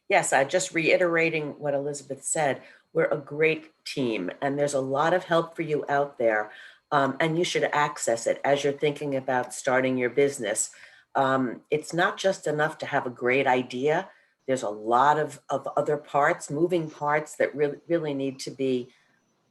Yes, I just reiterating what Elizabeth said. We're a great team, and there's a lot of help for you out there. And you should access it as you're thinking about starting your business. It's not just enough to have a great idea. There's a lot of other parts, moving parts that really need to be,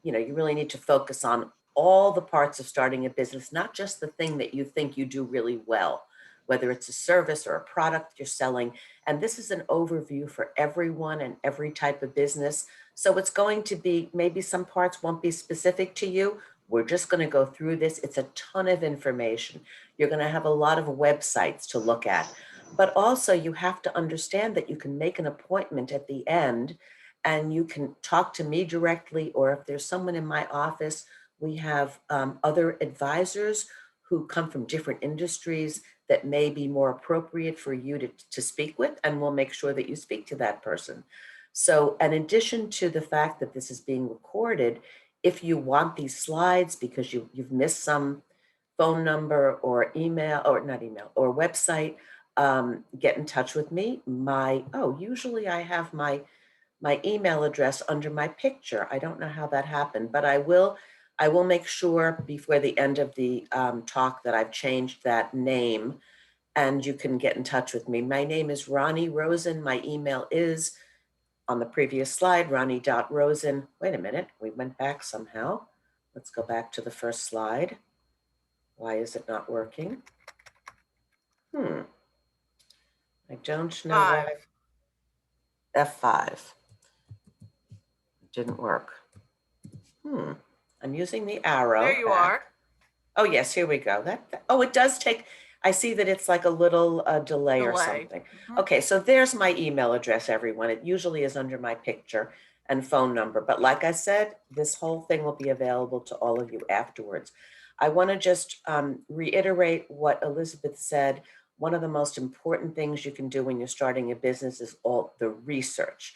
you really need to focus on all the parts of starting a business, not just the thing that you think you do really well, whether it's a service or a product you're selling. And this is an overview for everyone and every type of business. So it's going to be, maybe some parts won't be specific to you. We're just going to go through this. It's a ton of information. You're going to have a lot of websites to look at. But also, you have to understand that you can make an appointment at the end and you can talk to me directly, or if there's someone in my office, we have other advisors who come from different industries that may be more appropriate for you to speak with, and we'll make sure that you speak to that person. So in addition to the fact that this is being recorded, if you want these slides because you've missed some phone number or email, or not email, or website, get in touch with me. Usually I have my email address under my picture. I don't know how that happened, but I will make sure before the end of the talk that I've changed that name and you can get in touch with me. My name is Ronni Rosen. My email is on the previous slide, Ronni.Rosen. Wait a minute, we went back somehow. Let's go back to the first slide. Why is it not working? I don't know why. F5. Didn't work. I'm using the arrow. There you are. Oh, yes, here we go. Oh, it does take, I see that it's like a little delay or something. Okay, so there's my email address, everyone. It usually is under my picture and phone number. But like I said, this whole thing will be available to all of you afterwards. I want to just reiterate what Elizabeth said. One of the most important things you can do when you're starting a business is all the research.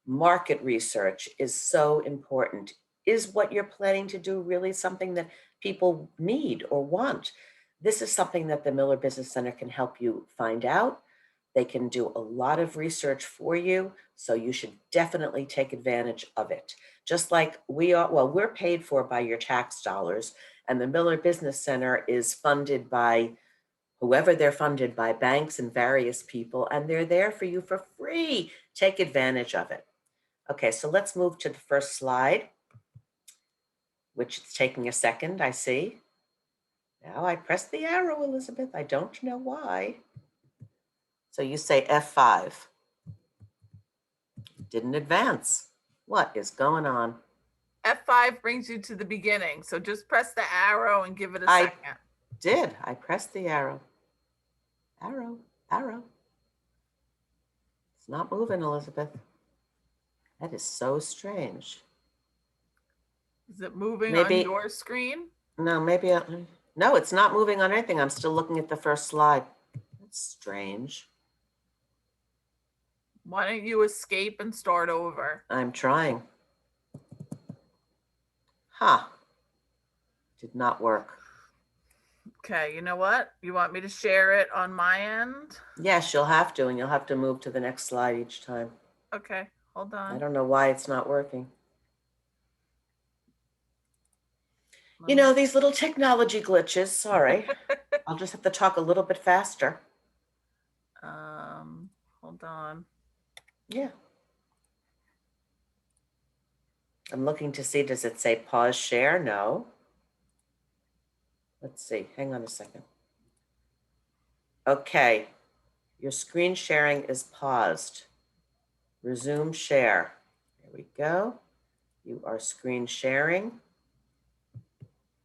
Market research is so important. Is what you're planning to do really something that people need or want? This is something that the Miller Business Center can help you find out. They can do a lot of research for you, so you should definitely take advantage of it. Just like we are, well, we're paid for by your tax dollars, and the Miller Business Center is funded by whoever they're funded by, banks and various people, and they're there for you for free. Take advantage of it. Okay, so let's move to the first slide, which is taking a second, I see. Now I pressed the arrow, Elizabeth. I don't know why. So you say F5. Didn't advance. What is going on? F5 brings you to the beginning. So just press the arrow and give it a second. Did. I pressed the arrow. Arrow. It's not moving, Elizabeth. That is so strange. Is it moving on your screen? No, maybe. No, it's not moving on anything. I'm still looking at the first slide. That's strange. Why don't you escape and start over? I'm trying. Did not work. Okay, you know what? You want me to share it on my end? Yes, you'll have to, and you'll have to move to the next slide each time. Okay, hold on. I don't know why it's not working. You know, these little technology glitches, sorry. I'll just have to talk a little bit faster. Hold on. Yeah. I'm looking to see, does it say pause share? No. Let's see, hang on a second. Okay, your screen sharing is paused. Resume share. There we go. You are screen sharing.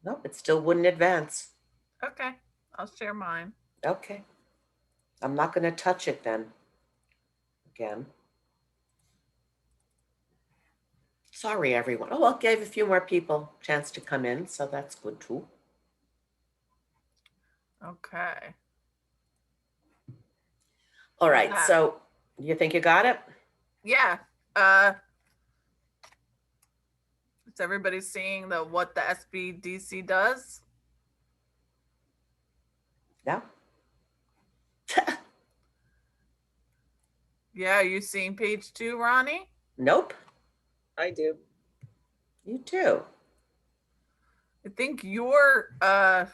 Nope, it still wouldn't advance. Okay, I'll share mine. Okay. I'm not going to touch it then. Again. Sorry, everyone. Oh, I gave a few more people a chance to come in, so that's good too. Okay. All right, so you think you got it? Yeah. Is everybody seeing what the SBDC does? Yeah. Yeah, you seen page 2, Ronnie? Nope, I do. you do. I think your What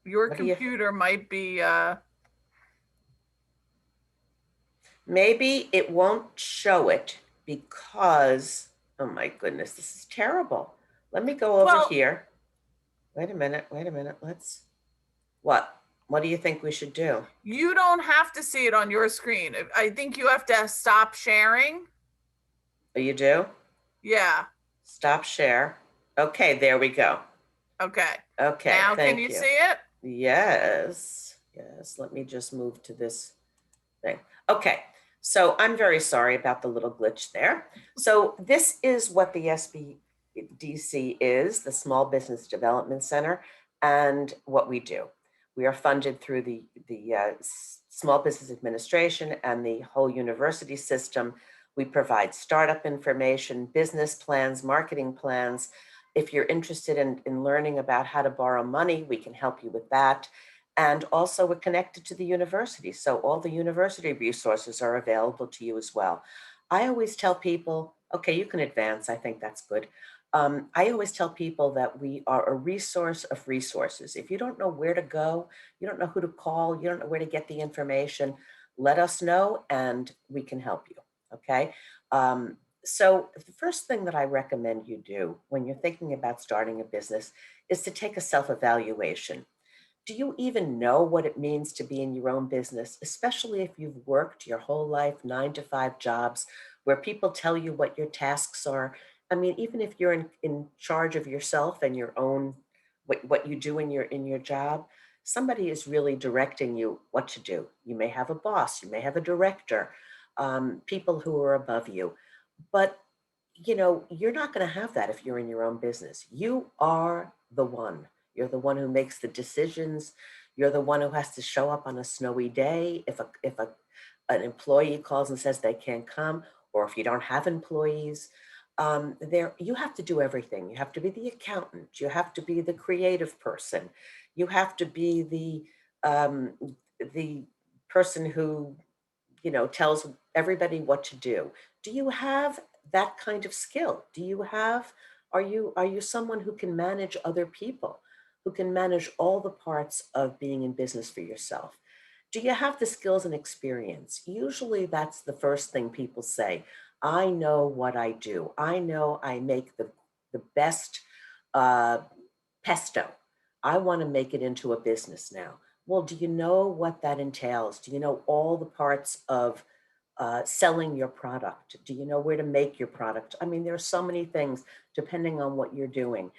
do you, computer might be maybe it won't show it because, oh my goodness, this is terrible. Let me go over well, here. Wait a minute, let's, what? What do you think we should do? you don't have to see it on your screen. I think you have to stop sharing. Oh, you do? Yeah. Stop share. Okay, there we go. Okay. Okay, Now can thank you you. see it? Yes, yes, let me just move to this thing. Okay, so I'm very sorry about the little glitch there. So this is what the SBDC is, the Small Business Development Center, and what we do. We are funded through the Small Business Administration and the whole university system. We provide startup information, business plans, marketing plans. If you're interested in learning about how to borrow money, we can help you with that. And also, we're connected to the university. So all the university resources are available to you as well. I always tell people, okay, you can advance. I think that's good. I always tell people that we are a resource of resources. If you don't know where to go, you don't know who to call, you don't know where to get the information, let us know and we can help you. Okay. So, the first thing that I recommend you do when you're thinking about starting a business is to take a self evaluation. Do you even know what it means to be in your own business, especially if you've worked your whole life, 9 to 5 jobs, where people tell you what your tasks are? I mean, even if you're in charge of yourself and your own, what you do in your job, somebody is really directing you what to do. You may have a boss, you may have a director, people who are above you. But you're not going to have that if you're in your own business. You are the one. You're the one who makes the decisions. You're the one who has to show up on a snowy day if an employee calls and says they can't come, or if you don't have employees. There you have to do everything. You have to be the accountant. You have to be the creative person. You have to be the person who tells everybody what to do. Do you have that kind of skill? Do you have, are you someone who can manage other people, who can manage all the parts of being in business for yourself? Do you have the skills and experience? Usually that's the first thing people say. I know what I do. I know I make the best uh, pesto. I want to make it into a business now. Well, do you know what that entails? Do you know all the parts of selling your product? Do you know where to make your product? I mean, there are so many things depending on what you're doing.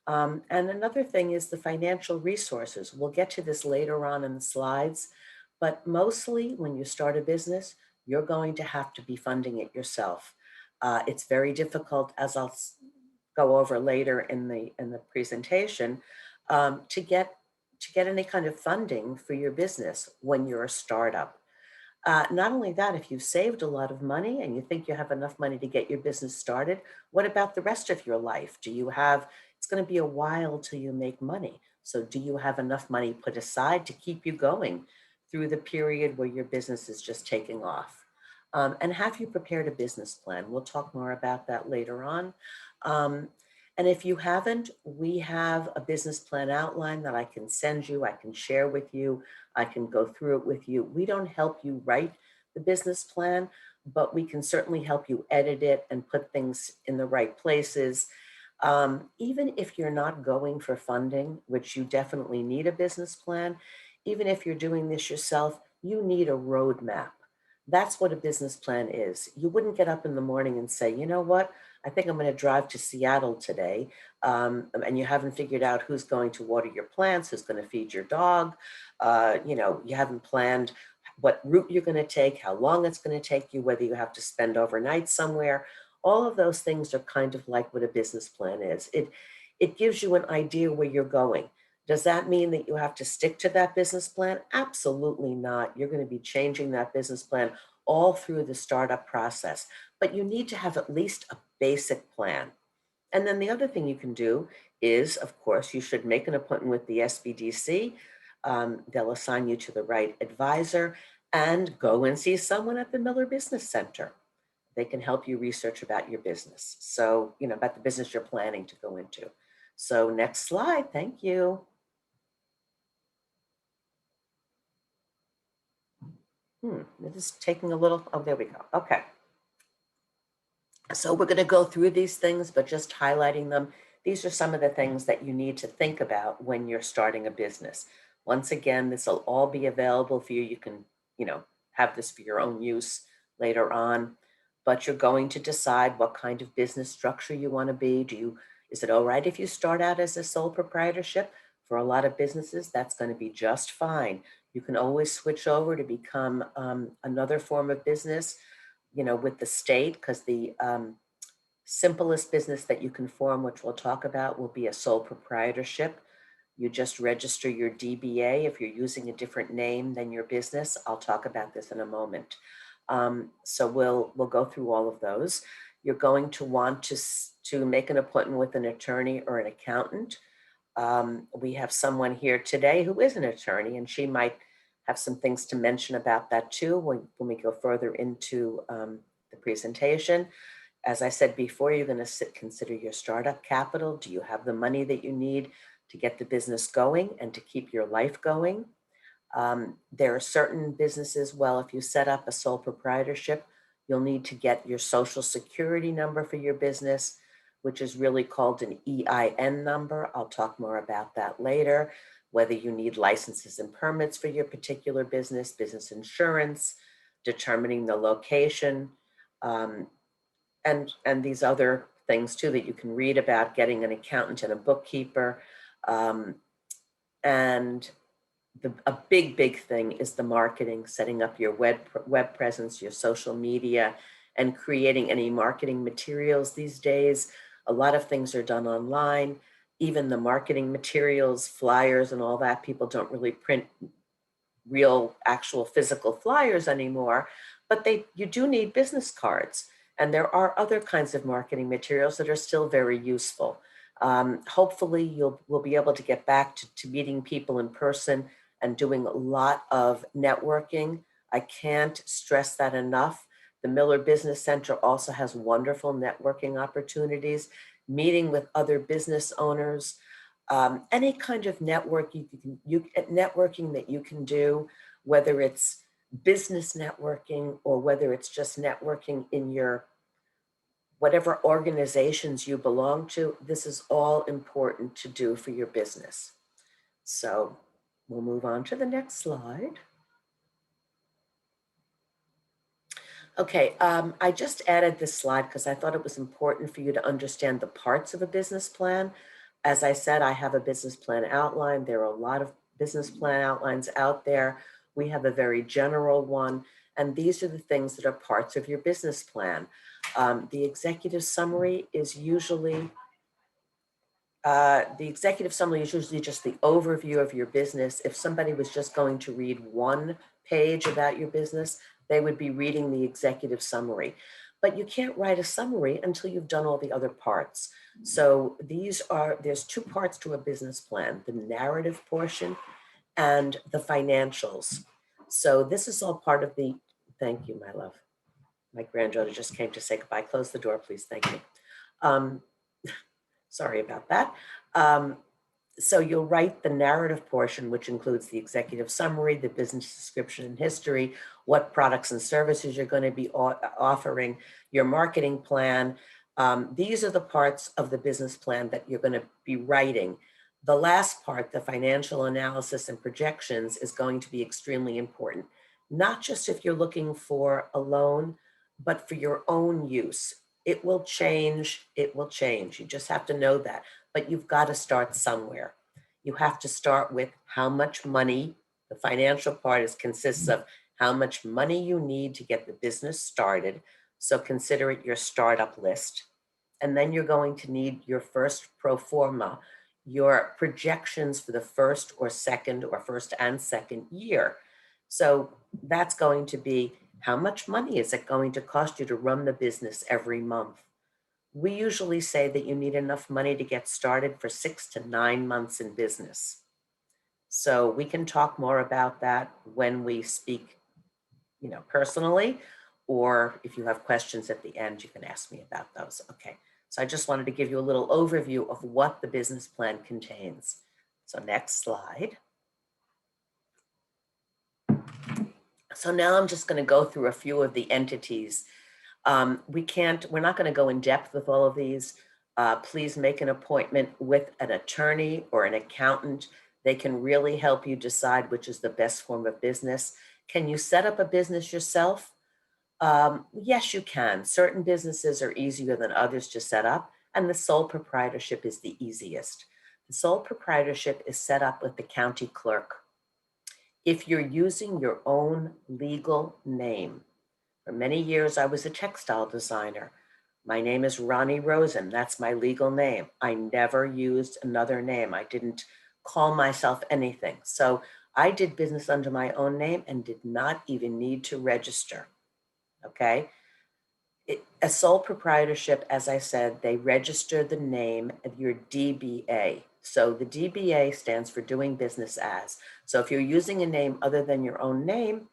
And another thing is the financial resources. We'll get to this later on in the slides, but mostly when you start a business, you're going to have to be funding it yourself. It's very difficult, as go over later in the presentation, to get any kind of funding for your business when you're a startup. Not only that, if you've saved a lot of money and you think you have enough money to get your business started, what about the rest of your life? It's going to be a while till you make money. So do you have enough money put aside to keep you going through the period where your business is just taking off? And have you prepared a business plan? We'll talk more about that later on. Um, and if you haven't, we have a business plan outline that I can send you, I can share with you, I can go through it with you. We don't help you write the business plan, but we can certainly help you edit it and put things in the right places. Even if you're not going for funding, which you definitely need a business plan, even if you're doing this yourself, you need a roadmap. That's what a business plan is. You wouldn't get up in the morning and say, you know what, I think I'm going to drive to Seattle today. And you haven't figured out who's going to water your plants, who's going to feed your dog. You haven't planned what route you're going to take, how long it's going to take you, whether you have to spend overnight somewhere. All of those things are kind of like what a business plan is. It gives you an idea where you're going. Does that mean that you have to stick to that business plan? Absolutely not. You're going to be changing that business plan all through the startup process, but you need to have at least a basic plan. And then the other thing you can do is, of course, you should make an appointment with the SBDC. They'll assign you to the right advisor. and go and see someone at the Miller Business Center. They can help you research about your business. So, about the business you're planning to go into. So next slide, thank you. It is taking a little, oh, there we go, okay. So we're gonna go through these things, but just highlighting them. These are some of the things that you need to think about when you're starting a business. Once again, this will all be available for you. You can, have this for your own use later on, but you're going to decide what kind of business structure you want to be. Is it all right if you start out as a sole proprietorship? For a lot of businesses, that's going to be just fine. You can always switch over to become another form of business, with the state, because the simplest business that you can form, which we'll talk about, will be a sole proprietorship. You just register your DBA if you're using a different name than your business. I'll talk about this in a moment. So we'll go through all of those. You're going to want to make an appointment with an attorney or an accountant. We have someone here today who is an attorney, and she might have some things to mention about that too when we go further into the presentation. As I said before, you're going to consider your startup capital. Do you have the money that you need to get the business going and to keep your life going? There are certain businesses, if you set up a sole proprietorship, you'll need to get your social security number for your business, which is really called an EIN number. I'll talk more about that later. Whether you need licenses and permits for your particular business, business insurance, determining the location, and these other things too that you can read about, getting an accountant and a bookkeeper. And a big thing is the marketing, setting up your web presence, your social media, and creating any marketing materials these days. A lot of things are done online. Even the marketing materials, flyers and all that, people don't really print real actual physical flyers anymore, but you do need business cards. And there are other kinds of marketing materials that are still very useful. Hopefully we'll be able to get back to meeting people in person and doing a lot of networking. I can't stress that enough. The Miller Business Center also has wonderful networking opportunities, meeting with other business owners, any kind of networking that you can do, whether it's business networking or whether it's just networking in your whatever organizations you belong to. This is all important to do for your business. So we'll move on to the next slide. Okay, I just added this slide because I thought it was important for you to understand the parts of a business plan. As I said, I have a business plan outline. There are a lot of business plan outlines out there. We have a very general one, and these are the things that are parts of your business plan. The executive summary is usually just the overview of your business. If somebody was just going to read one page about your business, they would be reading the executive summary. But you can't write a summary until you've done all the other parts. So there's two parts to a business plan: the narrative portion and the financials. So this is all part of thank you, my love. My granddaughter just came to say goodbye. Close the door, please. Thank you. Sorry about that. So you'll write the narrative portion, which includes the executive summary, the business description and history, what products and services you're going to be offering, your marketing plan. These are the parts of the business plan that you're going to be writing. The last part, the financial analysis and projections, is going to be extremely important, not just if you're looking for a loan, but for your own use. It will change. You just have to know that. But you've got to start somewhere. You have to start with how much money. The financial part consists of how much money you need to get the business started. So consider it your startup list. And then you're going to need your first pro forma, your projections for the first and second year. So that's going to be, how much money is it going to cost you to run the business every month? We usually say that you need enough money to get started for 6 to 9 months in business. So we can talk more about that when we speak personally, or if you have questions at the end, you can ask me about those. Okay. So I just wanted to give you a little overview of what the business plan contains. So next slide. So now I'm just going to go through a few of the entities. We're not going to go in depth with all of these. Please make an appointment with an attorney or an accountant. They can really help you decide which is the best form of business. Can you set up a business yourself? Yes, you can. Certain businesses are easier than others to set up, and the sole proprietorship is the easiest. The sole proprietorship is set up with the county clerk. If you're using your own legal name, for many years I was a textile designer. My name is Ronni Rosen. That's my legal name. I never used another name. I didn't call myself anything. So I did business under my own name and did not even need to register. Okay. A sole proprietorship, as I said, they register the name of your DBA. So the DBA stands for doing business as. So if you're using a name other than your own name,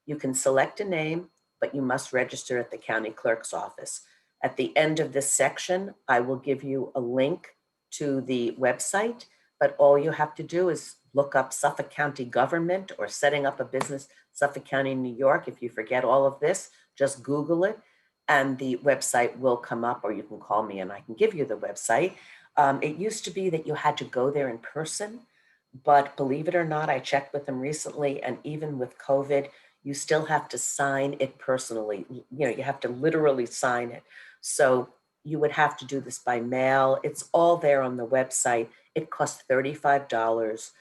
you can select a name, but you must register at the county clerk's office. At the end of this section, I will give you a link to the website, but all you have to do is look up Suffolk County government or setting up a business, Suffolk County, New York. If you forget all of this, just Google it and the website will come up, or you can call me and I can give you the website. It used to be that you had to go there in person, but believe it or not, I checked with them recently, and even with COVID, you still have to sign it personally. You have to literally sign it. So you would have to do this by mail. It's all there on the website. It costs $35.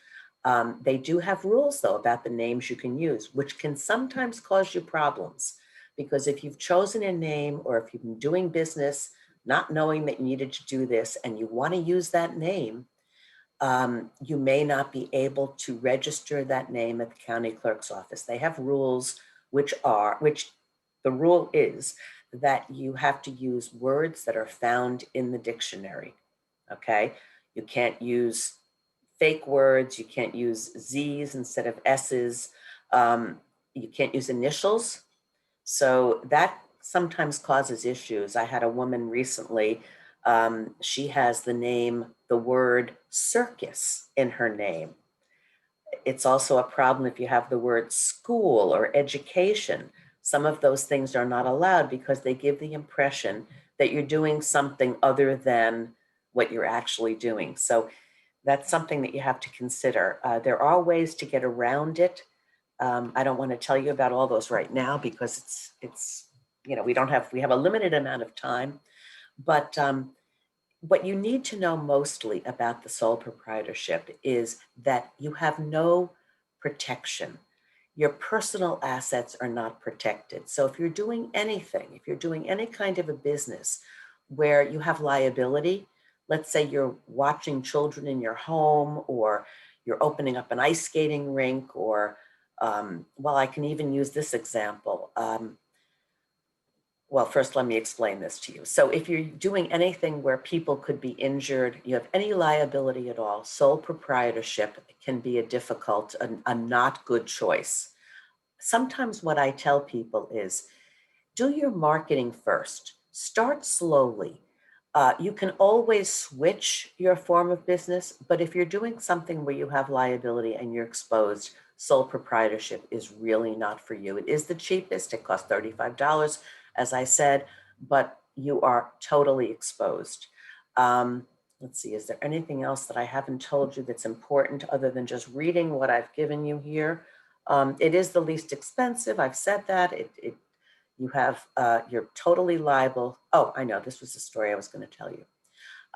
They do have rules, though, about the names you can use, which can sometimes cause you problems. Because if you've chosen a name or if you've been doing business not knowing that you needed to do this and you want to use that name, you may not be able to register that name at the county clerk's office. They have rules which the rule is that you have to use words that are found in the dictionary. Okay. You can't use fake words. You can't use Z's instead of S's. You can't use initials. So that sometimes causes issues. I had a woman recently, she has the word circus in her name. It's also a problem if you have the word school or education. Some of those things are not allowed because they give the impression that you're doing something other than what you're actually doing. So that's something that you have to consider. There are ways to get around it. I don't want to tell you about all those right now because we have a limited amount of time, but what you need to know mostly about the sole proprietorship is that you have no protection. Your personal assets are not protected. So if you're doing anything, if you're doing any kind of a business where you have liability, let's say you're watching children in your home, or you're opening up an ice skating rink, or I can even use this example. Well, first, let me explain this to you. So if you're doing anything where people could be injured, you have any liability at all, sole proprietorship can be a not good choice. Sometimes what I tell people is do your marketing first. Start slowly. You can always switch your form of business, but if you're doing something where you have liability and you're exposed, sole proprietorship is really not for you. It is the cheapest. It costs $35, as I said, but you are totally exposed. Let's see, is there anything else that I haven't told you that's important other than just reading what I've given you here? It is the least expensive. I've said that. You're totally liable. Oh, I know, this was the story I was going to tell you.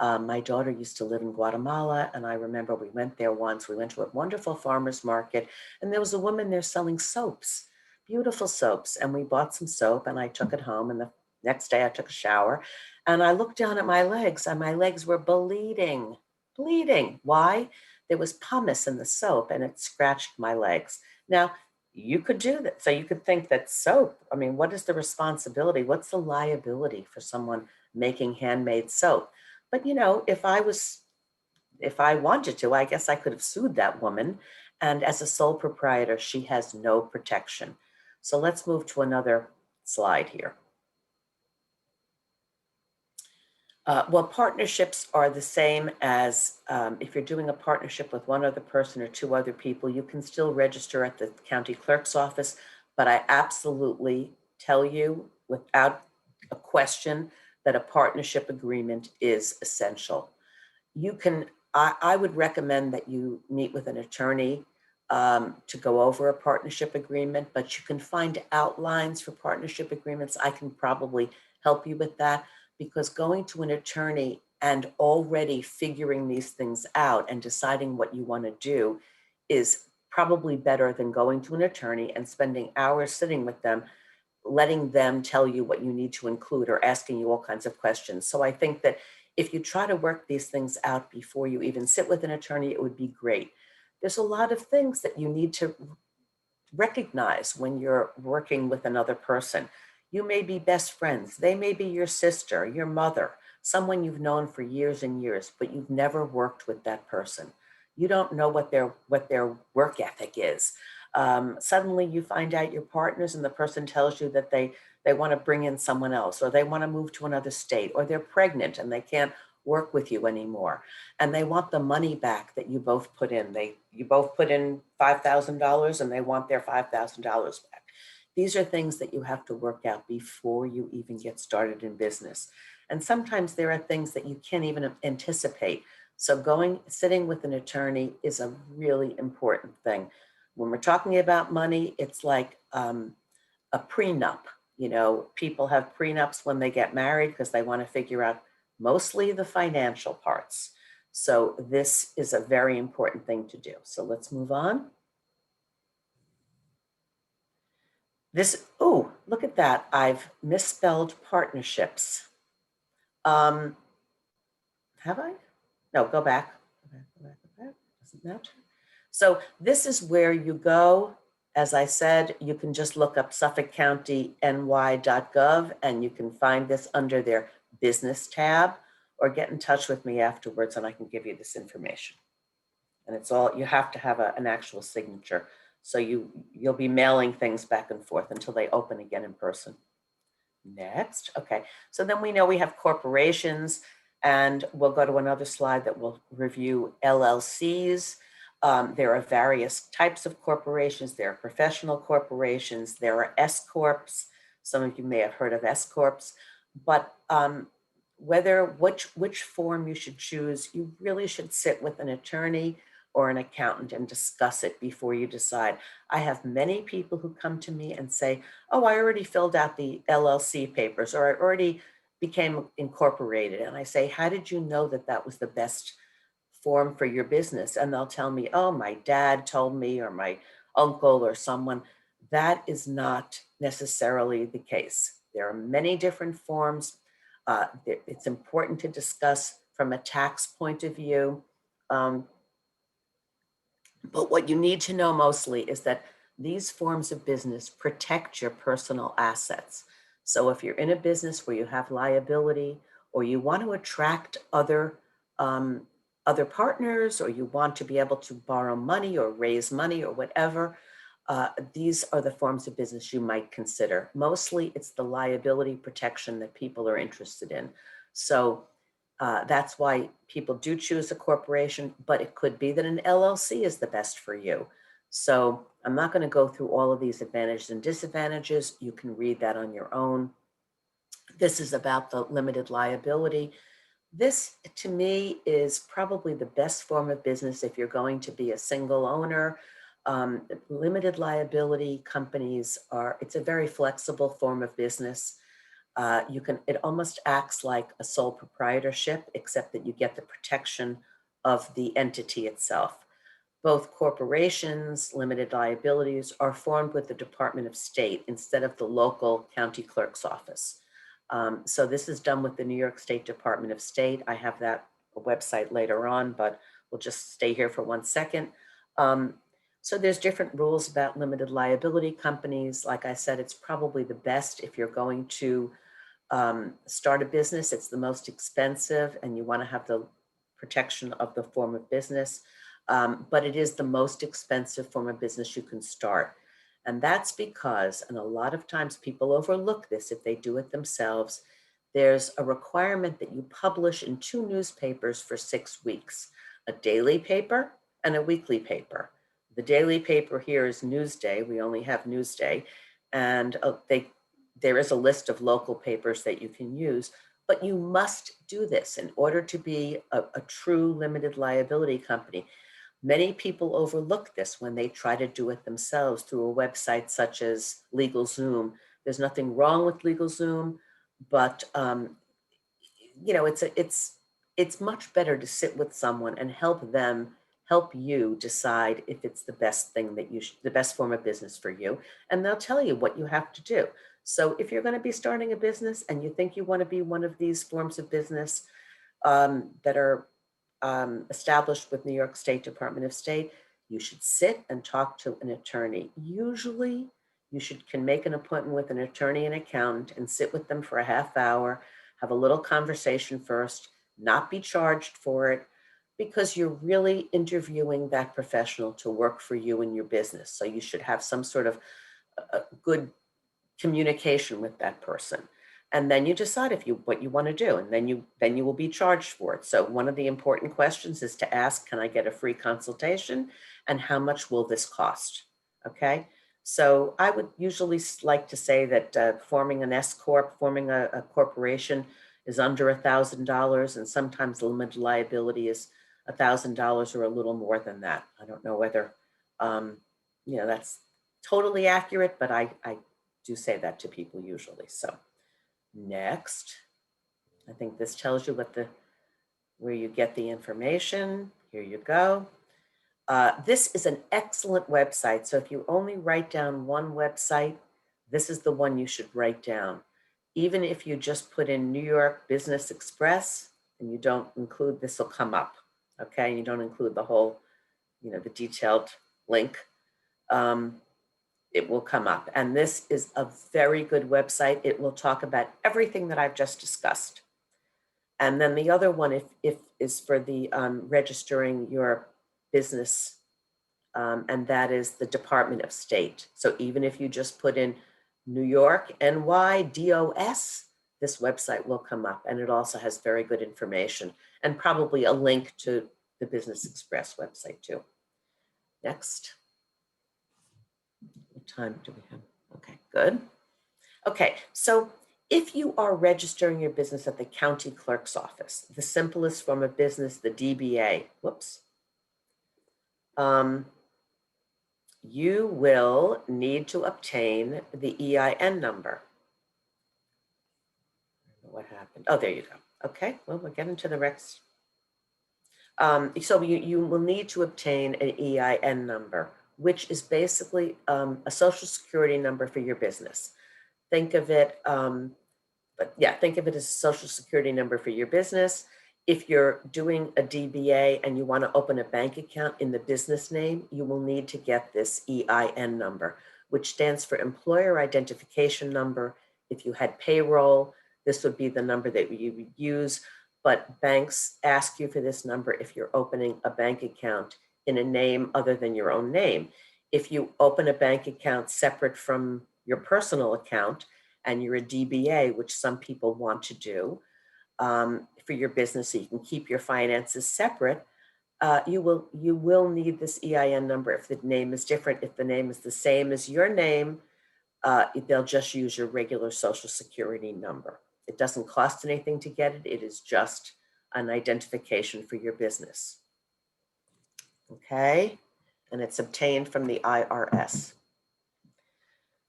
My daughter used to live in Guatemala, and I remember we went there once. We went to a wonderful farmer's market, and there was a woman there selling soaps, beautiful soaps. And we bought some soap, and I took it home. And the next day I took a shower, and I looked down at my legs, and my legs were bleeding. Why? There was pumice in the soap, and it scratched my legs. Now, you could do that. So you could think that soap, I mean, what is the responsibility? What's the liability for someone making handmade soap? But if I wanted to, I guess I could have sued that woman. And as a sole proprietor, she has no protection. So let's move to another slide here. Well, partnerships are the same as if you're doing a partnership with one other person or two other people, you can still register at the county clerk's office. But I absolutely tell you without a question that a partnership agreement is essential. You can, I would recommend that you meet with an attorney to go over a partnership agreement, but you can find outlines for partnership agreements. I can probably help you with that, because going to an attorney and already figuring these things out and deciding what you want to do is probably better than going to an attorney and spending hours sitting with them, letting them tell you what you need to include or asking you all kinds of questions. So I think that if you try to work these things out before you even sit with an attorney, it would be great. There's a lot of things that you need to recognize when you're working with another person. You may be best friends. They may be your sister, your mother, someone you've known for years and years, but you've never worked with that person. You don't know what their work ethic is. Suddenly you find out your partners and the person tells you that they want to bring in someone else, or they want to move to another state, or they're pregnant and they can't work with you anymore, and they want the money back that you both put in. You both put in $5,000 and they want their $5,000 back. These are things that you have to work out before you even get started in business. And sometimes there are things that you can't even anticipate. So sitting with an attorney is a really important thing. When we're talking about money, it's like a prenup. You know, people have prenups when they get married because they want to figure out mostly the financial parts. So this is a very important thing to do. So let's move on. Oh, look at that. I've misspelled partnerships. Have I? No, go back. Go back. Doesn't matter. So this is where you go. As I said, you can just look up suffolkcountiny.ny.gov and you can find this under their business tab, or get in touch with me afterwards and I can give you this information. And it's all, you have to have an actual signature. So you'll be mailing things back and forth until they open again in person. Next, okay. So then we know we have corporations, and we'll go to another slide that will review LLCs. There are various types of corporations. There are professional corporations. There are S Corps. Some of you may have heard of S Corps, but which form you should choose, you really should sit with an attorney or an accountant and discuss it before you decide. I have many people who come to me and say, oh, I already filled out the LLC papers, or I already became incorporated. And I say, how did you know that that was the best form for your business? And they'll tell me, oh, my dad told me, or my uncle or someone. That is not necessarily the case. There are many different forms. It's important to discuss from a tax point of view. But what you need to know mostly is that these forms of business protect your personal assets. So if you're in a business where you have liability, or you want to attract other partners, or you want to be able to borrow money or raise money or whatever, these are the forms of business you might consider. Mostly it's the liability protection that people are interested in. So that's why people do choose a corporation, but it could be that an LLC is the best for you. So I'm not going to go through all of these advantages and disadvantages. You can read that on your own. This is about the limited liability. This, to me, is probably the best form of business if you're going to be a single owner. Limited liability companies it's a very flexible form of business. It almost acts like a sole proprietorship, except that you get the protection of the entity itself. Both corporations, limited liabilities, are formed with the Department of State instead of the local county clerk's office. So this is done with the New York State Department of State. I have that website later on, but we'll just stay here for 1 second. So there's different rules about limited liability companies. Like I said, it's probably the best if you're going to start a business. It's the most expensive and you want to have the protection of the form of business. But it is the most expensive form of business you can start. And that's because, and a lot of times people overlook this if they do it themselves, there's a requirement that you publish in 2 newspapers for 6 weeks, a daily paper and a weekly paper. The daily paper here is Newsday. We only have Newsday. And there is a list of local papers that you can use, but you must do this in order to be a true limited liability company. Many people overlook this when they try to do it themselves through a website such as LegalZoom. There's nothing wrong with LegalZoom, but it's much better to sit with someone and help you decide if it's the best thing the best form of business for you, and they'll tell you what you have to do. So if you're going to be starting a business and you think you want to be one of these forms of business that are established with New York State Department of State, you should sit and talk to an attorney. Usually, can make an appointment with an attorney and accountant and sit with them for a half hour, have a little conversation first, not be charged for it, because you're really interviewing that professional to work for you in your business. So you should have some sort of good communication with that person. And then you decide what you want to do, and then you will be charged for it. So one of the important questions is to ask, can I get a free consultation, and how much will this cost? Okay. So I would usually like to say that forming an S corp, forming a corporation, is under $1,000, and sometimes limited liability is $1,000 or a little more than that. I don't know whether that's totally accurate, but I do say that to people usually. So next, I think this tells you where you get the information. Here you go. This is an excellent website. So if you only write down one website, this is the one you should write down. Even if you just put in New York Business Express and you don't include, this will come up. Okay, you don't include the whole, the detailed link. It will come up. And this is a very good website. It will talk about everything that I've just discussed. And then the other one, if is for the registering your business, and that is the Department of State. So even if you just put in New York, NYDOS, this website will come up, and it also has very good information and probably a link to the Business Express website too. Next. What time do we have? Okay, good. Okay, so if you are registering your business at the county clerk's office, the simplest form of business, the DBA, you will need to obtain the EIN number. What happened? Oh, there you go. Okay, well, we're getting to the next. So you will need to obtain an EIN number, which is basically a social security number for your business. Think of it, think of it as a social security number for your business. If you're doing a DBA and you want to open a bank account in the business name, you will need to get this EIN number, which stands for Employer Identification Number. If you had payroll, this would be the number that you would use, but banks ask you for this number if you're opening a bank account in a name other than your own name. If you open a bank account separate from your personal account and you're a DBA, which some people want to do for your business so you can keep your finances separate, you will need this EIN number if the name is different. If the name is the same as your name, they'll just use your regular social security number. It doesn't cost anything to get it. It is just an identification for your business. Okay, and it's obtained from the IRS.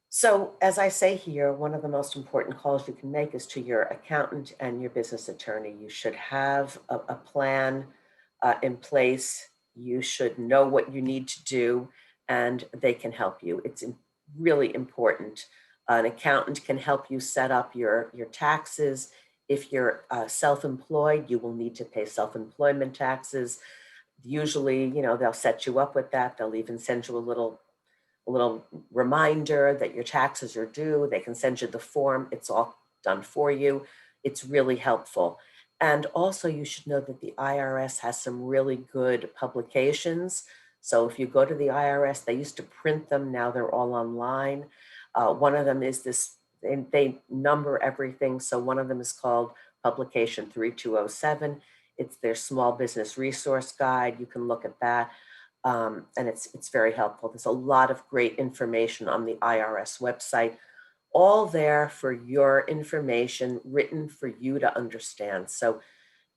So as I say here, one of the most important calls you can make is to your accountant and your business attorney. You should have a plan in place. You should know what you need to do, and they can help you. It's really important. An accountant can help you set up your taxes. If you're self-employed, you will need to pay self-employment taxes. Usually, they'll set you up with that. They'll even send you a little reminder that your taxes are due. They can send you the form. It's all done for you. It's really helpful. And also you should know that the IRS has some really good publications. So if you go to the IRS, they used to print them, now they're all online. One of them is this, they number everything. So one of them is called Publication 3207. It's their small business resource guide. You can look at that. And it's very helpful. There's a lot of great information on the IRS website, all there for your information, written for you to understand. So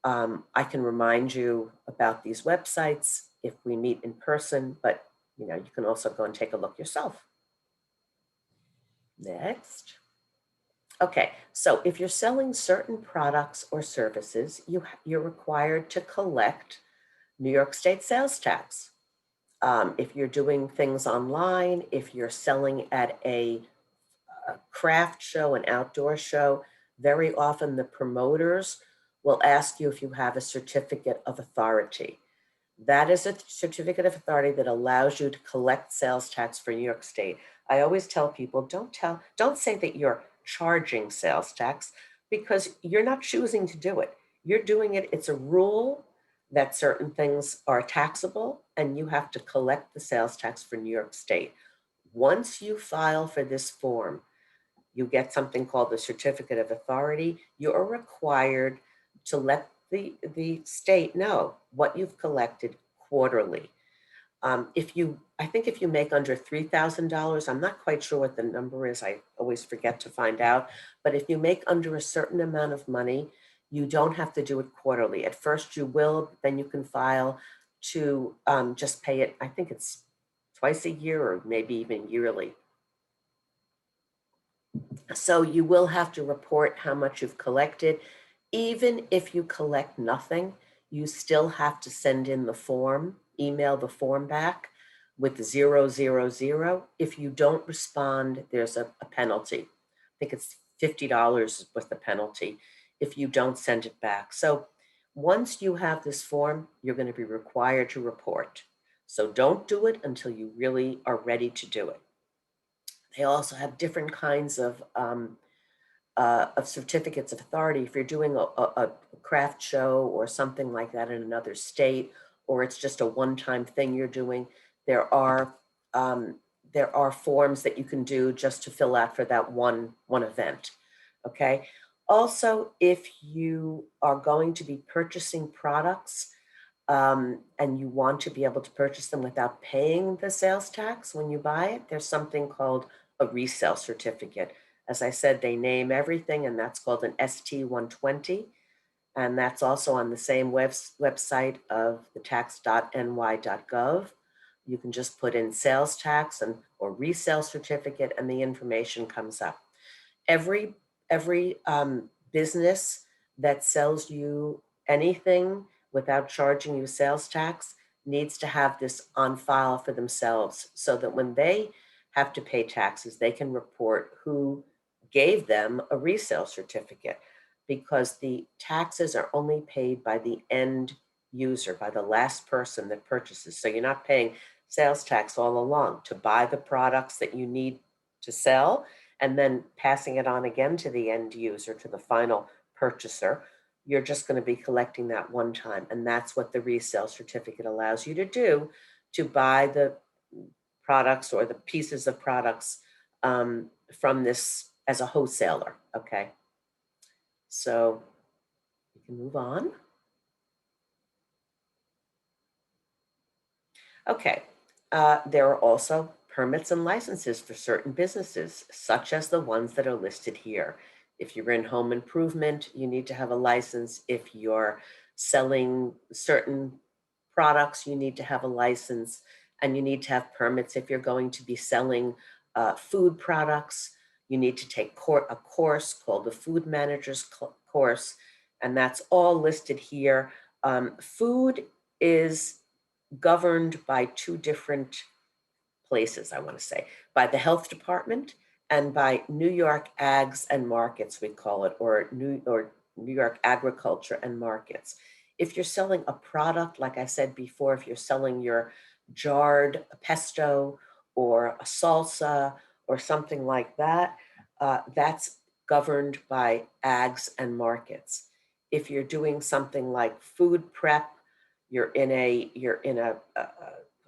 I can remind you about these websites if we meet in person, but you can also go and take a look yourself. Next. Okay, so if you're selling certain products or services, you're required to collect New York State sales tax. If you're doing things online, if you're selling at a craft show, an outdoor show, very often the promoters will ask you if you have a certificate of authority. That is a certificate of authority that allows you to collect sales tax for New York State. I always tell people, don't say that you're charging sales tax, because you're not choosing to do it. You're doing it. It's a rule that certain things are taxable and you have to collect the sales tax for New York State. Once you file for this form, you get something called the certificate of authority. You are required to let the state know what you've collected quarterly. I think if you make under $3,000, I'm not quite sure what the number is. I always forget to find out. But if you make under a certain amount of money, you don't have to do it quarterly. At first you will, then you can file to just pay it. I think it's twice a year or maybe even yearly. So you will have to report how much you've collected. Even if you collect nothing, you still have to send in the form, email the form back with 000. If you don't respond, there's a penalty. I think it's $50 with the penalty if you don't send it back. So once you have this form, you're going to be required to report. So don't do it until you really are ready to do it. They also have different kinds of certificates of authority. If you're doing a craft show or something like that in another state, or it's just a one-time thing you're doing, there are forms that you can do just to fill out for that one event. Okay. Also, if you are going to be purchasing products and you want to be able to purchase them without paying the sales tax when you buy it, there's something called a resale certificate. As I said, they name everything, and that's called an ST-120. And that's also on the same website of the tax.ny.gov. You can just put in sales tax or resale certificate, and the information comes up. Every business that sells you anything without charging you sales tax needs to have this on file for themselves, so that when they have to pay taxes, they can report who gave them a resale certificate, because the taxes are only paid by the end user, by the last person that purchases. So you're not paying sales tax all along to buy the products that you need to sell and then passing it on again to the end user, to the final purchaser. You're just going to be collecting that one time. And that's what the resale certificate allows you to do, to buy the products or the pieces of products from this as a wholesaler. Okay. So we can move on. Okay. There are also permits and licenses for certain businesses, such as the ones that are listed here. If you're in home improvement, you need to have a license. If you're selling certain products, you need to have a license, and you need to have permits. If you're going to be selling food products, you need to take a course called the Food Manager's Course, and that's all listed here. Food is governed by two different places, I want to say, by the health department and by New York Ags and Markets, we call it, or New York Agriculture and Markets. If you're selling a product, like I said before, if you're selling your jarred pesto or a salsa or something like that, that's governed by Ags and Markets. If you're doing something like food prep, you're in a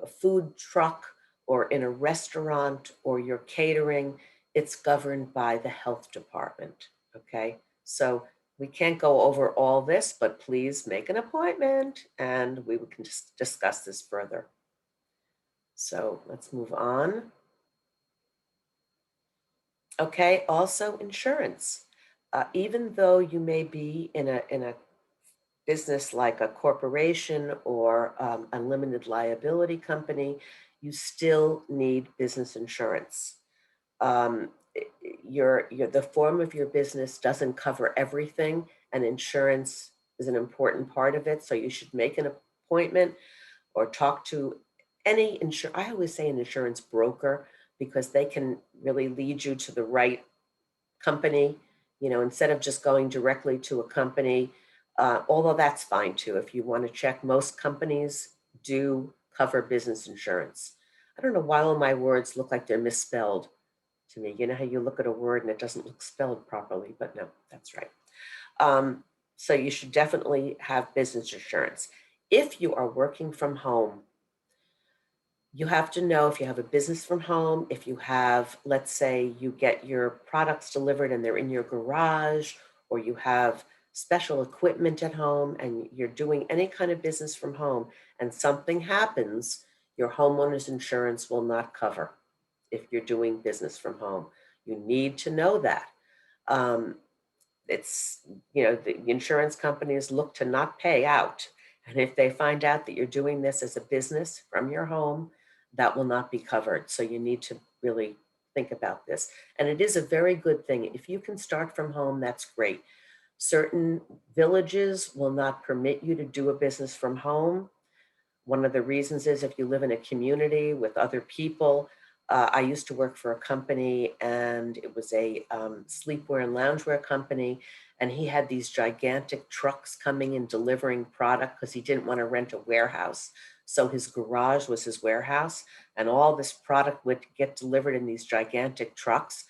a food truck or in a restaurant or you're catering, it's governed by the health department. Okay. So we can't go over all this, but please make an appointment and we can just discuss this further. So let's move on. Okay, also insurance. Even though you may be in a business like a corporation or unlimited liability company, you still need business insurance. Um, the form of your business doesn't cover everything, and insurance is an important part of it. So you should make an appointment or talk to any I always say an insurance broker because they can really lead you to the right company, instead of just going directly to a company, although that's fine too. If you want to check, most companies do cover business insurance. I don't know why all my words look like they're misspelled to me. You know how you look at a word and it doesn't look spelled properly, but no, that's right. So you should definitely have business insurance. If you are working from home, you have to know if you have a business from home, if you have, let's say you get your products delivered and they're in your garage, or you have special equipment at home and you're doing any kind of business from home and something happens, your homeowner's insurance will not cover if you're doing business from home. You need to know that. Um, it's, the insurance companies look to not pay out. And if they find out that you're doing this as a business from your home, that will not be covered. So you need to really think about this. And it is a very good thing. If you can start from home, that's great. Certain villages will not permit you to do a business from home. One of the reasons is if you live in a community with other people. I used to work for a company and it was a sleepwear and loungewear company. And he had these gigantic trucks coming and delivering product because he didn't want to rent a warehouse. So his garage was his warehouse and all this product would get delivered in these gigantic trucks.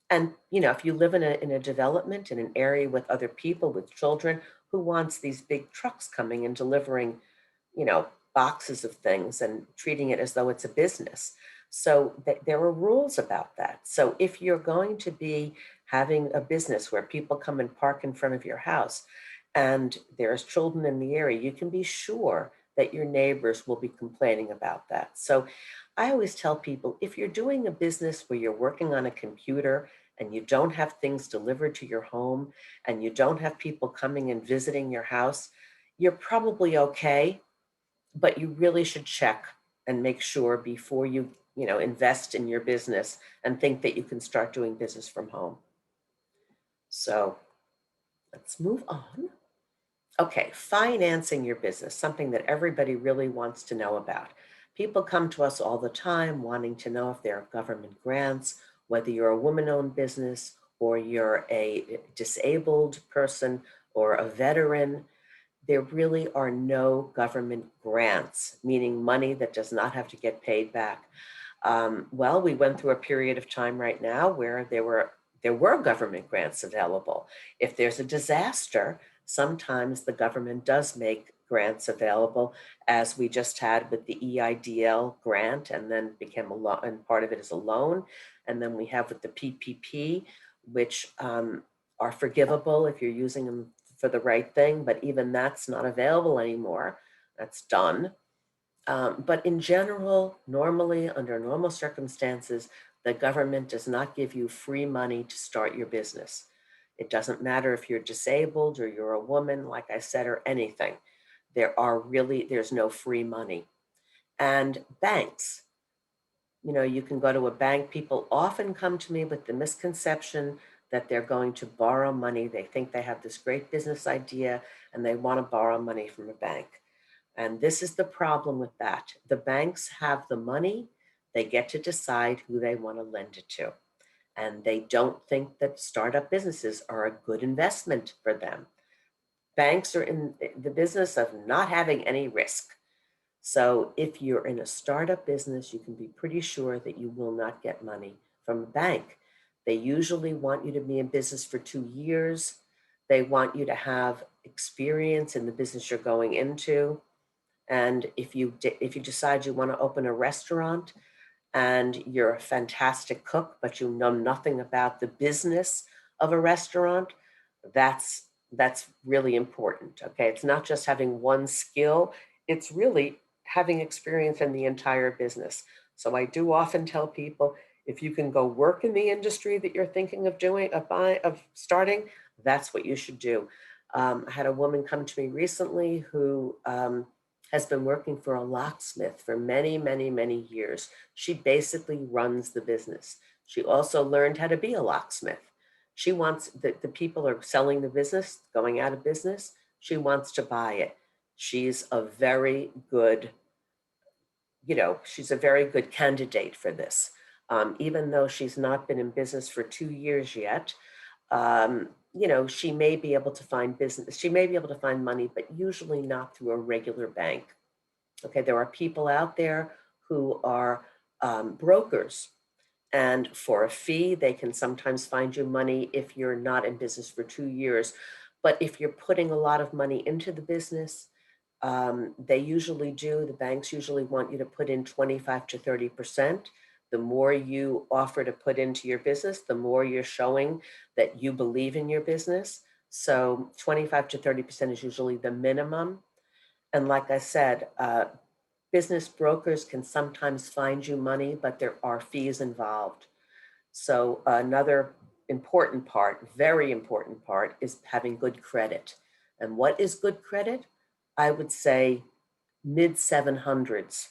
And, if you live in a development in an area with other people, with children, who wants these big trucks coming and delivering, you know, boxes of things and treating it as though it's a business. So there are rules about that. So if you're going to be having a business where people come and park in front of your house and there's children in the area, you can be sure that your neighbors will be complaining about that. So I always tell people, if you're doing a business where you're working on a computer and you don't have things delivered to your home and you don't have people coming and visiting your house, you're probably okay, but you really should check and make sure before you invest in your business and think that you can start doing business from home. So let's move on. Okay, financing your business, something that everybody really wants to know about. People come to us all the time wanting to know if there are government grants, whether you're a woman-owned business or you're a disabled person or a veteran. There really are no government grants, meaning money that does not have to get paid back. Well, we went through a period of time right now where there were government grants available. If there's a disaster, sometimes the government does make grants available, as we just had with the EIDL grant, and then became a loan, and part of it is a loan. And then we have with the PPP, which are forgivable if you're using them for the right thing, but even that's not available anymore. That's done. But in general, normally, under normal circumstances, the government does not give you free money to start your business. It doesn't matter if you're disabled or you're a woman, like I said, or anything. There's no free money. And banks, you can go to a bank. People often come to me with the misconception that they're going to borrow money. They think they have this great business idea and they want to borrow money from a bank. And this is the problem with that. The banks have the money, they get to decide who they want to lend it to. And they don't think that startup businesses are a good investment for them. Banks are in the business of not having any risk. So if you're in a startup business, you can be pretty sure that you will not get money from a bank. They usually want you to be in business for 2 years. They want you to have experience in the business you're going into. And if you decide you want to open a restaurant and you're a fantastic cook, but you know nothing about the business of a restaurant, that's really important. Okay. It's not just having one skill, it's really having experience in the entire business. So I do often tell people, if you can go work in the industry that you're thinking of doing, of starting, that's what you should do. I had a woman come to me recently who has been working for a locksmith for many, many, many years. She basically runs the business. She also learned how to be a locksmith. She wants the people are selling the business, going out of business. She wants to buy it. She's a very good, she's a very good candidate for this. Even though she's not been in business for 2 years yet, she may be able to find business. She may be able to find money, but usually not through a regular bank. Okay, there are people out there who are brokers, and for a fee, they can sometimes find you money if you're not in business for 2 years. But if you're putting a lot of money into the business, they usually do. The banks usually want you to put in 25 to 30%. The more you offer to put into your business, the more you're showing that you believe in your business. So 25 to 30% is usually the minimum. And like I said, business brokers can sometimes find you money, but there are fees involved. So another important part, very important part, is having good credit. And what is good credit? I would say mid 700s.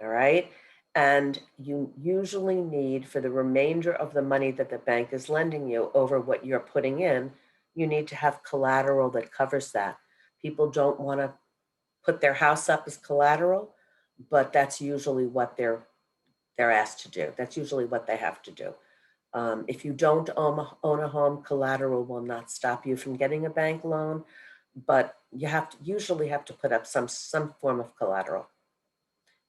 All right. And you usually need, for the remainder of the money that the bank is lending you over what you're putting in, you need to have collateral that covers that. People don't want to put their house up as collateral, but that's usually what they're asked to do. That's usually what they have to do. If you don't own a home, collateral will not stop you from getting a bank loan, but you usually have to put up some form of collateral.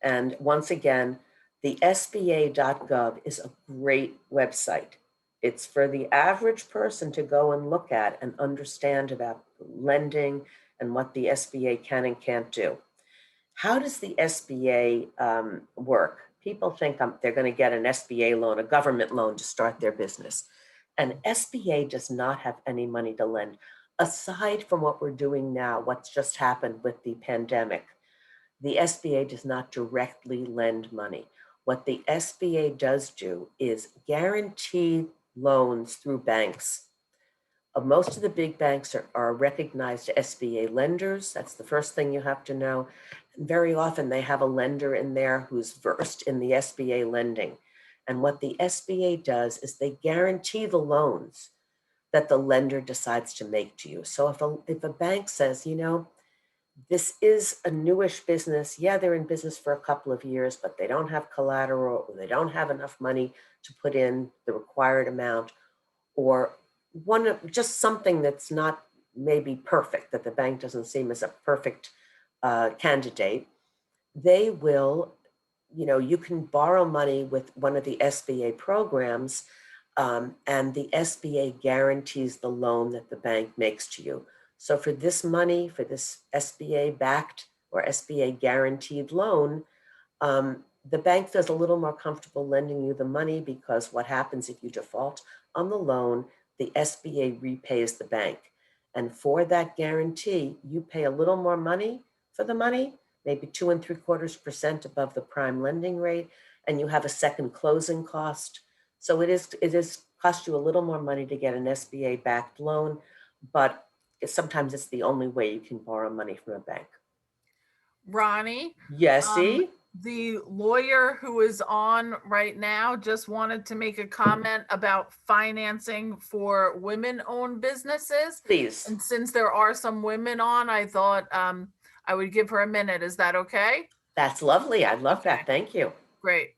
And once again, the SBA.gov is a great website. It's for the average person to go and look at and understand about lending and what the SBA can and can't do. How does the SBA work? People think they're going to get an SBA loan, a government loan to start their business. And SBA does not have any money to lend. Aside from what we're doing now, what's just happened with the pandemic, the SBA does not directly lend money. What the SBA does do is guarantee loans through banks. Most of the big banks are recognized SBA lenders. That's the first thing you have to know. And very often they have a lender in there who's versed in the SBA lending. And what the SBA does is they guarantee the loans that the lender decides to make to you. So if a bank says, this is a newish business. Yeah, they're in business for a couple of years, but they don't have collateral, or they don't have enough money to put in the required amount, or just something that's not maybe perfect, that the bank doesn't seem as a perfect candidate. They will, you can borrow money with one of the SBA programs, and the SBA guarantees the loan that the bank makes to you. So for this money, for this SBA backed or SBA guaranteed loan, the bank feels a little more comfortable lending you the money, because what happens if you default on the loan, the SBA repays the bank. And for that guarantee, you pay a little more money for the money, maybe 2.75% above the prime lending rate, and you have a second closing cost. So it is cost you a little more money to get an SBA backed loan, but sometimes it's the only way you can borrow money from a bank. Ronnie, Yes, see? the lawyer who is on right now just wanted to make a comment about financing for women-owned businesses. Please. And since there are some women on, I thought I would give her a minute. Is that okay? That's lovely. I love that. Thank you. Great.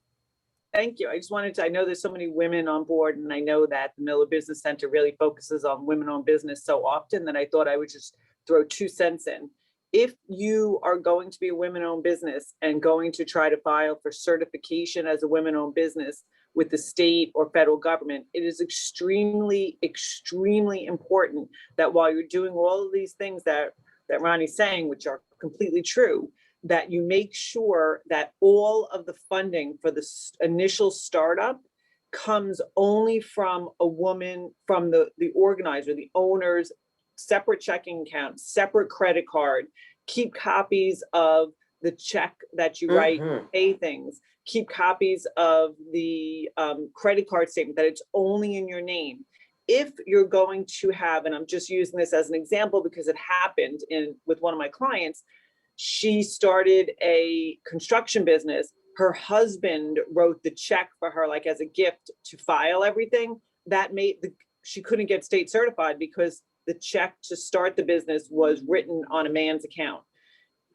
Thank you. I just wanted to, I know there's so many women on board, and I know that the Miller Business Center really focuses on women-owned business so often that I thought I would just throw 2 cents in. If you are going to be a women-owned business and going to try to file for certification as a women-owned business with the state or federal government, it is extremely, extremely important that while you're doing all of these things that that Ronnie's saying, which are completely true, that you make sure that all of the funding for the initial startup comes only from a woman, from the organizer, the owners, separate checking account, separate credit card. Keep copies of the check that you write, pay things. Keep copies of the credit card statement, that it's only in your name. If you're going to have, and I'm just using this as an example because it happened with one of my clients, she started a construction business. Her husband wrote the check for her, like as a gift to file everything. That made she couldn't get state certified because the check to start the business was written on a man's account.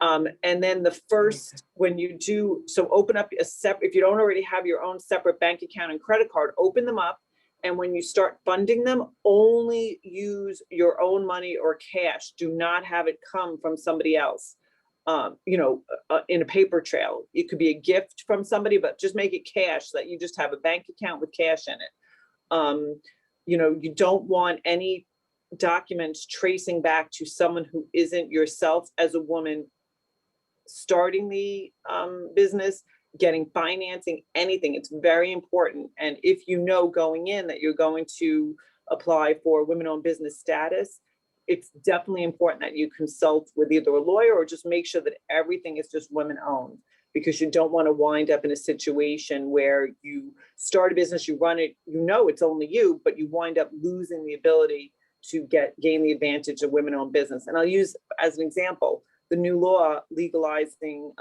And then the first, when you do, so open up a separate, if you don't already have your own separate bank account and credit card, open them up. And when you start funding them, only use your own money or cash. Do not have it come from somebody else. In a paper trail. It could be a gift from somebody, but just make it cash, so that you just have a bank account with cash in it. You don't want any documents tracing back to someone who isn't yourself as a woman starting the business, getting financing, anything. It's very important. And if you know going in that you're going to apply for women-owned business status, it's definitely important that you consult with either a lawyer or just make sure that everything is just women-owned, because you don't want to wind up in a situation where you start a business, you run it, it's only you, but you wind up losing the ability to gain the advantage of women-owned business. And I'll use as an example the new law legalizing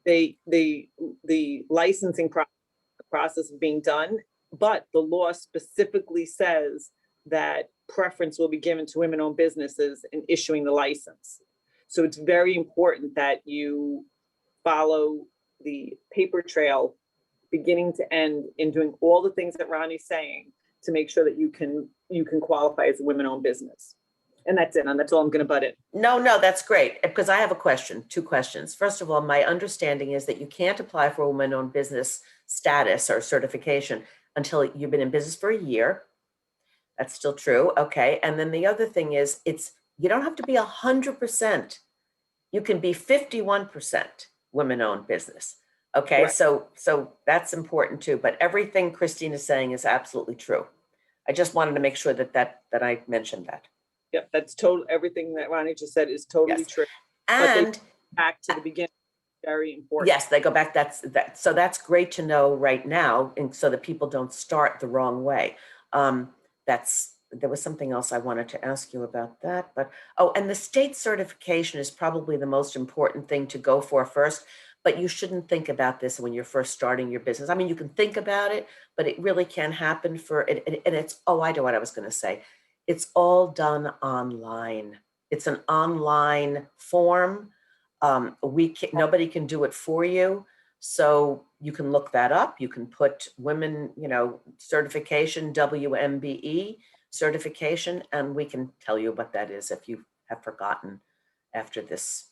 the licensing process is being done, but the law specifically says that preference will be given to women-owned businesses in issuing the license. So it's very important that you follow the paper trail beginning to end in doing all the things that Ronnie's saying to make sure that you can qualify as a women-owned business. And that's it. And that's all I'm going to butt in. No, that's great. Because I have two questions. First of all, my understanding is that you can't apply for a women-owned business status or certification until you've been in business for a year. That's still true. Okay. And then the other thing is you don't have to be 100%. You can be 51% women-owned business. Okay. Right. So that's important too. But everything Christine is saying is absolutely true. I just wanted to make sure that I mentioned that. Yep, that's total. Everything that Ronnie just said is totally true. And back to the beginning, very important. Yes, they go back. So that's great to know right now, and so that people don't start the wrong way. There was something else I wanted to ask you about that, but and the state certification is probably the most important thing to go for first. But you shouldn't think about this when you're first starting your business. I mean, you can think about it, but it really can happen and it's, I know what I was going to say. It's all done online. It's an online form. Nobody can do it for you. So you can look that up. You can put women, certification, WMBE certification, and we can tell you what that is if you have forgotten after this.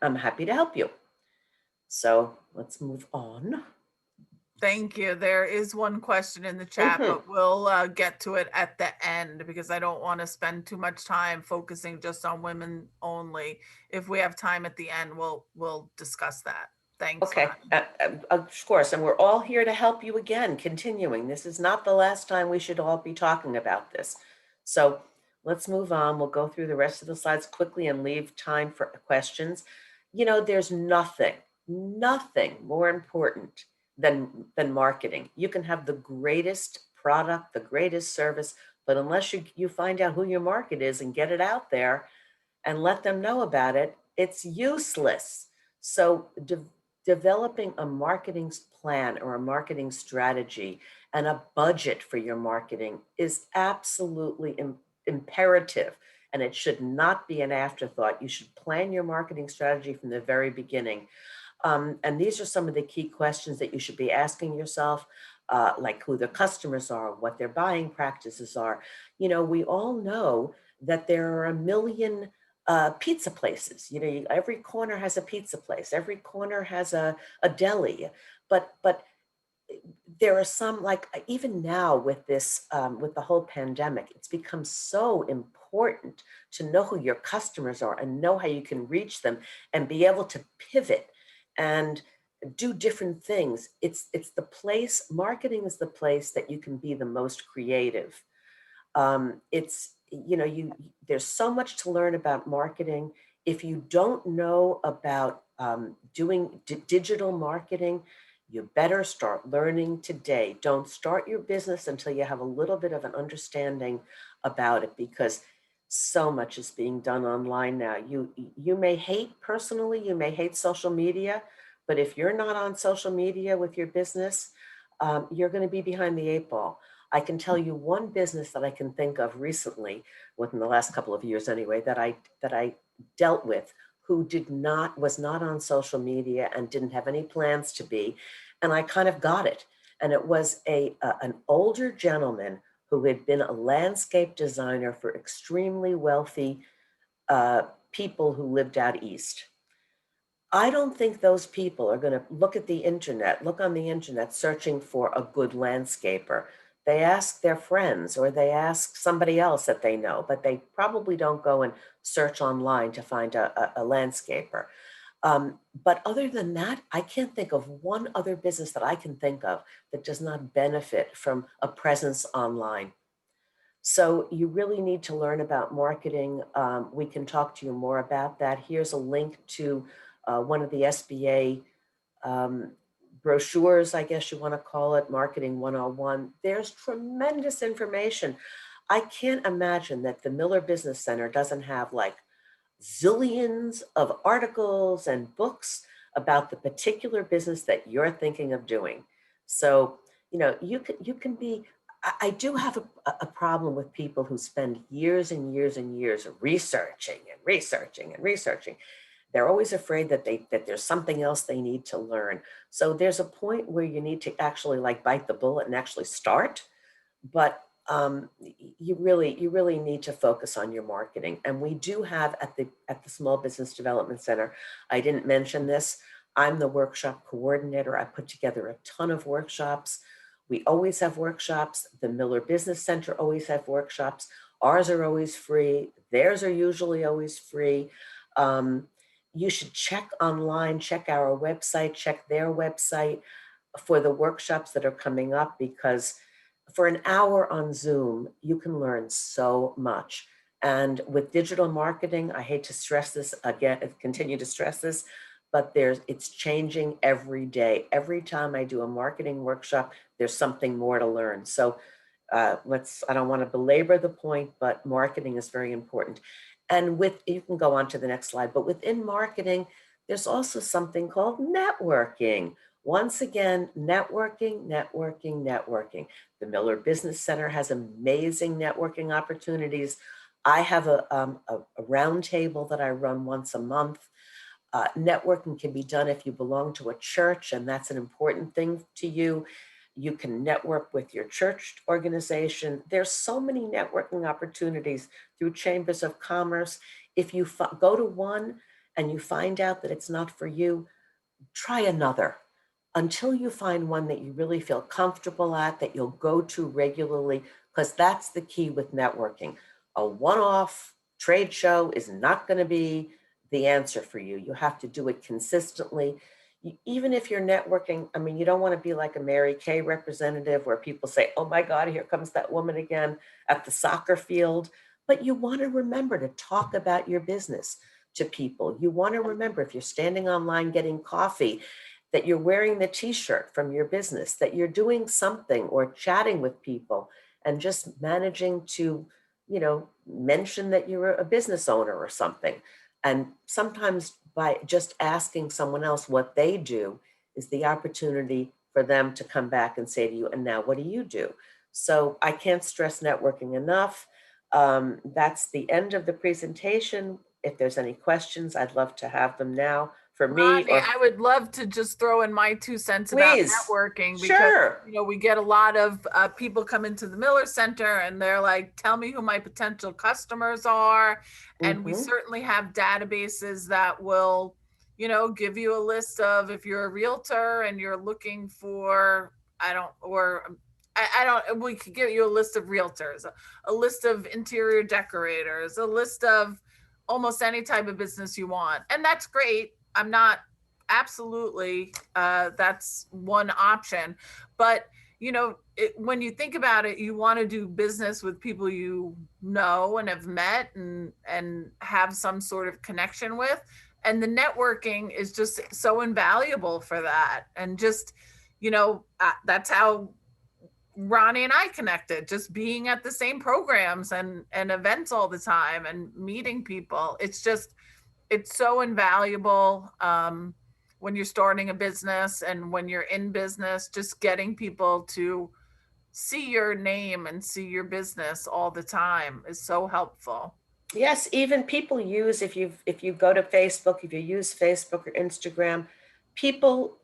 I'm happy to help you. So let's move on. Thank you. There is one question in the chat, but we'll get to it at the end because I don't want to spend too much time focusing just on women only. If we have time at the end, we'll discuss that. Thanks. Okay, of course. And we're all here to help you again, continuing. This is not the last time we should all be talking about this. So let's move on. We'll go through the rest of the slides quickly and leave time for questions. There's nothing more important than marketing. You can have the greatest product, the greatest service, but unless you find out who your market is and get it out there and let them know about it, it's useless. So developing a marketing plan or a marketing strategy and a budget for your marketing is absolutely imperative, and it should not be an afterthought. You should plan your marketing strategy from the very beginning. And these are some of the key questions that you should be asking yourself, like who the customers are, what their buying practices are. We all know that there are a million pizza places. Every corner has a pizza place. Every corner has a deli. But there are some, like even now with this, with the whole pandemic, it's become so important to know who your customers are and know how you can reach them and be able to pivot and do different things. It's the place, marketing is the place that you can be the most creative. It's, there's so much to learn about marketing. If you don't know about doing digital marketing, you better start learning today. Don't start your business until you have a little bit of an understanding about it, because so much is being done online now. You may hate, personally, you may hate social media, but if you're not on social media with your business, you're going to be behind the eight ball. I can tell you one business that I can think of recently, within the last couple of years anyway, that I dealt with, who was not on social media and didn't have any plans to be, and I kind of got it. And it was an older gentleman who had been a landscape designer for extremely wealthy people who lived out east. I don't think those people are going to look on the internet searching for a good landscaper. They ask their friends or they ask somebody else that they know, but they probably don't go and search online to find a landscaper. But other than that, I can't think of one other business that I can think of that does not benefit from a presence online. So you really need to learn about marketing. We can talk to you more about that. Here's a link to one of the SBA brochures, I guess you want to call it, Marketing 101. There's tremendous information. I can't imagine that the Miller Business Center doesn't have like zillions of articles and books about the particular business that you're thinking of doing. So, you can be, I do have a problem with people who spend years and years and years researching and researching and researching. They're always afraid that there's something else they need to learn. So there's a point where you need to actually like bite the bullet and actually start. But you really need to focus on your marketing. And we do have at the Small Business Development Center, I didn't mention this, I'm the workshop coordinator. I put together a ton of workshops. We always have workshops. The Miller Business Center always have workshops. Ours are always free. Theirs are usually always free. You should check online, check our website, check their website for the workshops that are coming up, because for an hour on Zoom, you can learn so much. And with digital marketing, I hate to stress this again, continue to stress this, but it's changing every day. Every time I do a marketing workshop, there's something more to learn. So I don't want to belabor the point, but marketing is very important. And you can go on to the next slide, but within marketing, there's also something called networking. Once again, networking, networking, networking. The Miller Business Center has amazing networking opportunities. I have a round table that I run once a month. Networking can be done if you belong to a church and that's an important thing to you. You can network with your church organization. There's so many networking opportunities through chambers of commerce. If you go to one and you find out that it's not for you, try another until you find one that you really feel comfortable at, that you'll go to regularly, because that's the key with networking. A one-off trade show is not going to be the answer for you. You have to do it consistently. Even if you're networking, I mean, you don't want to be like a Mary Kay representative where people say, oh my God, here comes that woman again at the soccer field. But you want to remember to talk about your business to people. You want to remember, if you're standing online getting coffee, that you're wearing the t-shirt from your business, that you're doing something or chatting with people and just managing to, mention that you're a business owner or something. And sometimes by just asking someone else what they do is the opportunity for them to come back and say to you, and now what do you do? So I can't stress networking enough. That's the end of the presentation. If there's any questions, I'd love to have them now for me. Ronni, I would love to just throw in my 2 cents about Please. networking, because Sure. we get a lot of people come into the Miller Center and they're like, tell me who my potential customers are. And we certainly have databases that will, give you a list of, if you're a realtor and you're looking for we could give you a list of realtors, a list of interior decorators, a list of almost any type of business you want. And that's great. I'm not absolutely, that's one option. But, you know, when you think about it, you want to do business with people you know and have met and have some sort of connection with. And the networking is just so invaluable for that. And just, you know, that's how Ronni and I connected, just being at the same programs and events all the time and meeting people. It's so invaluable when you're starting a business and when you're in business, just getting people to see your name and see your business all the time is so helpful. Yes, even people use, if you go to Facebook, if you use Facebook or Instagram, people,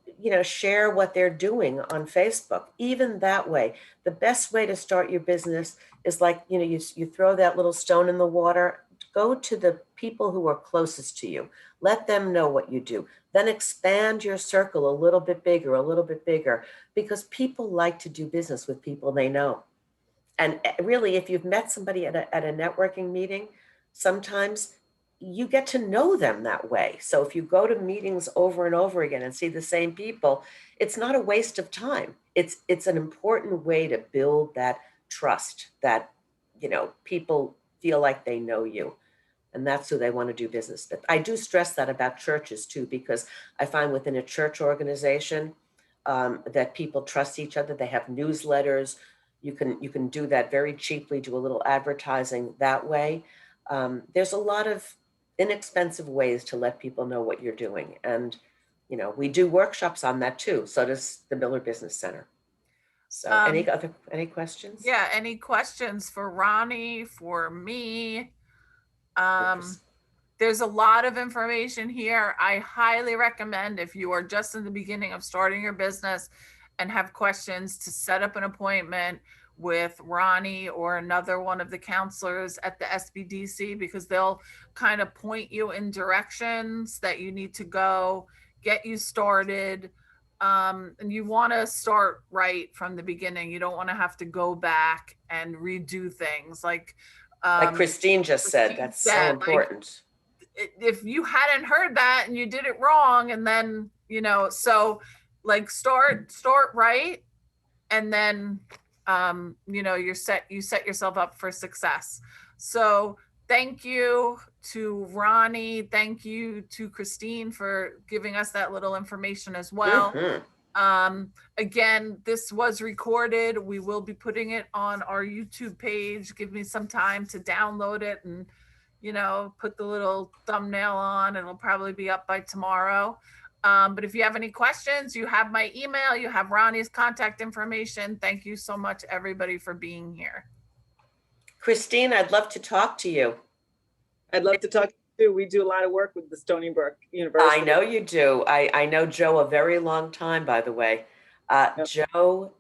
share what they're doing on Facebook. Even that way, the best way to start your business is like, you throw that little stone in the water, go to the people who are closest to you. Let them know what you do. Then expand your circle a little bit bigger, because people like to do business with people they know. And really, if you've met somebody at a networking meeting, sometimes you get to know them that way. So if you go to meetings over and over again and see the same people, it's not a waste of time. It's an important way to build that trust that, people feel like they know you. And that's who they want to do business with. I do stress that about churches too, because I find within a church organization that people trust each other. They have newsletters. You can do that very cheaply, do a little advertising that way. There's a lot of inexpensive ways to let people know what you're doing. And, we do workshops on that too. So does the Miller Business Center. So any questions? Yeah. Any questions for Ronni, for me? There's a lot of information here. I highly recommend, if you are just in the beginning of starting your business and have questions, to set up an appointment with Ronni or another one of the counselors at the SBDC, because they'll kind of point you in directions that you need to go, get you started. And you want to start right from the beginning. You don't want to have to go back and redo things like Christine just said, that's so important. Like, if you hadn't heard that and you did it wrong, and then, so like start right. And then, you set yourself up for success. So thank you to Ronni. Thank you to Christine for giving us that little information as well. Mm-hmm. Again, this was recorded. We will be putting it on our YouTube page. Give me some time to download it and, put the little thumbnail on. It'll probably be up by tomorrow. But if you have any questions, you have my email, you have Ronni's contact information. Thank you so much, everybody, for being here. Christine, I'd love to talk to you. I'd love to talk to you too. We do a lot of work with the Stony Brook University. I know you do. I know Joe a very long time, by the way. Yep. Joe